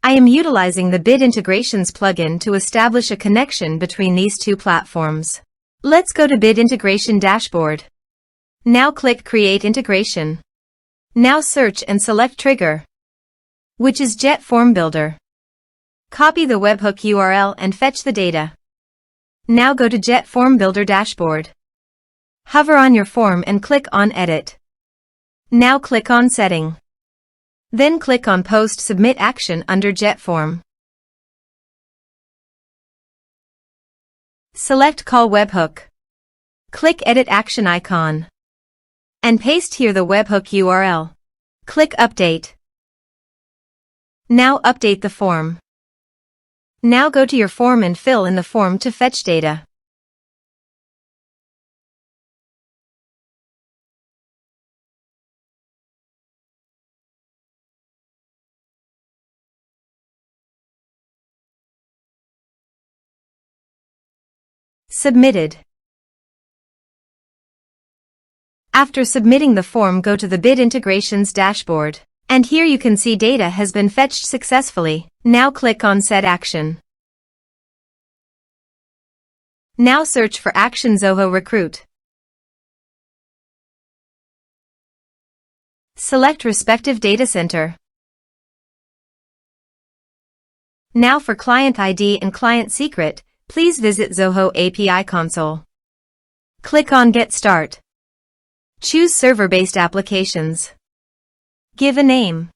I am utilizing the Bit Integrations plugin to establish a connection between these two platforms. Let's go to Bit Integration Dashboard. Now click Create Integration. Now search and select Trigger, which is JetFormBuilder. Copy the webhook URL and fetch the data. Now go to JetFormBuilder Dashboard. Hover on your form and click on Edit. Now click on Setting. Then click on Post Submit Action under JetForm. Select Call Webhook. Click Edit Action icon. And paste here the webhook URL. Click Update. Now update the form. Now go to your form and fill in the form to fetch data. Submitted. After submitting the form, go to the Bit Integrations dashboard. And here you can see data has been fetched successfully. Now click on Set Action. Now search for Action Zoho Recruit. Select respective data center. Now for Client ID and Client Secret, please visit Zoho API Console. Click on Get Start. Choose Server-Based Applications. Give a name.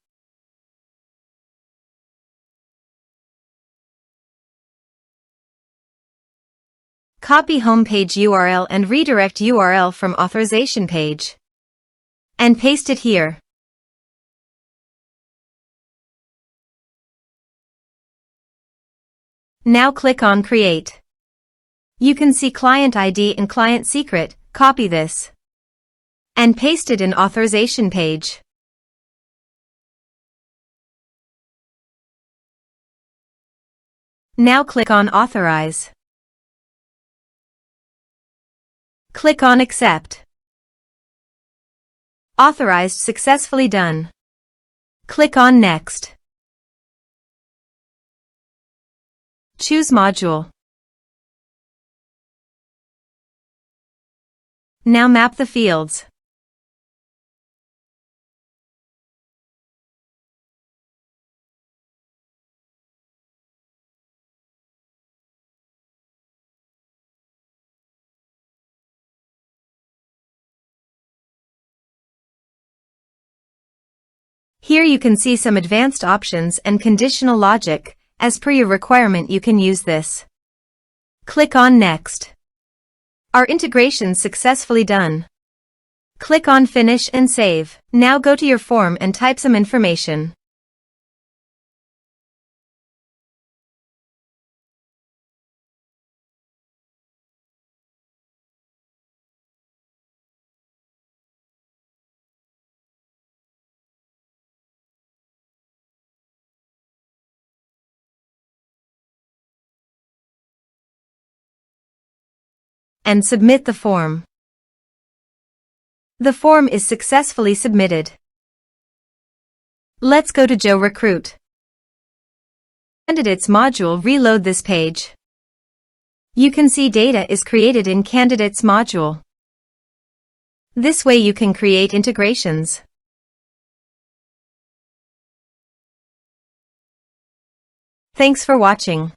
Copy homepage URL and redirect URL from authorization page. And paste it here. Now click on Create. You can see Client ID and Client Secret. Copy this. And paste it in authorization page. Now click on Authorize. Click on Accept. Authorized successfully done. Click on Next. Choose Module. Now map the fields. Here you can see some advanced options and conditional logic. As per your requirement, you can use this. Click on Next. Our integration successfully done. Click on Finish and Save. Now go to your form and type some information. And submit the form. The form is successfully submitted. Let's go to Zoho Recruit. Candidates module, reload this page. You can see data is created in Candidates module. This way you can create integrations. Thanks for watching.